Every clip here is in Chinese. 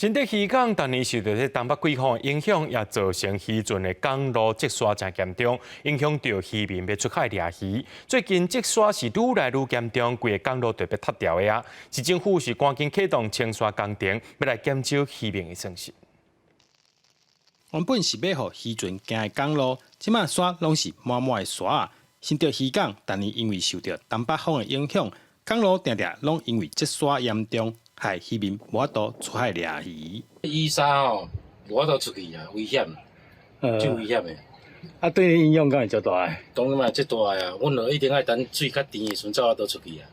新竹渔港当年受到东北季风影响，也造成渔船的港路积沙真严重，影响到渔民要出海掠鱼。最近积沙是愈来愈严重，规个港路都被塌掉的啊！市政府是赶紧启动清沙工程，要来减少渔民的损失。原本是要互渔船行的港路，即马沙拢是满满的沙啊！新竹渔港当年因为受到东北风的影响，港路常常拢因为积沙严重。害渔民无法度出海掠鱼。雨沙吼，无法度出去啊，危险，真危险的。啊，对影响敢会较大诶？当然嘛，最大个啊，阮一定爱等水较甜的时阵才法度出去啊。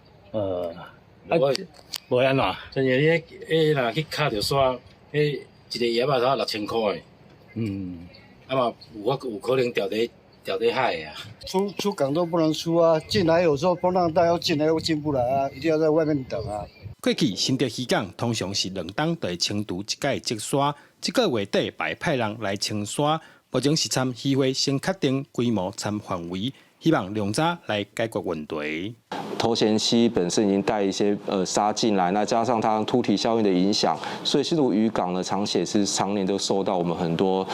无安怎？像你若去卡着沙，一个叶仔才6000块的。啊嘛，有可能掉在海啊。出港都不能出啊，进来有时候风浪大要进来又进不来啊，一定要在外面等啊。过去新竹渔港通常是2冬就会清除一届积沙，这个月底才派人来清沙。目前是参渔会先确定规模参范围，希望量早来解决问题。头前溪本身已经带一些沙进来，那加上它凸体效应的影响，所以新竹渔港呢，常年都受到我们很多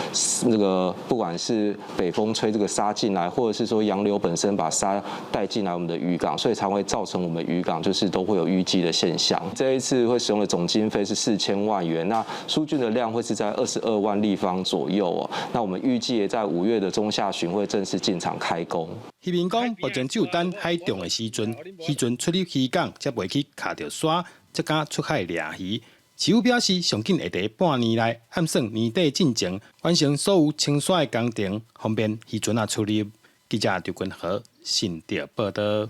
那个不管是北风吹这个沙进来，或者是说洋流本身把沙带进来我们的渔港，所以才会造成我们渔港就是都会有淤积的现象。这一次会使用的总经费是4000万元，那疏浚的量会是在22万立方左右哦。那我们预计也在5月的中下旬会正式进场开工。渔民讲，目前只有等海中的时阵，渔船出入渔港才袂去卡着沙，才敢出海掠鱼。市府表示，上紧会在半年内，按算年底进前完成所有清沙的工程，方便渔船出入。记者刘君和新竹报道。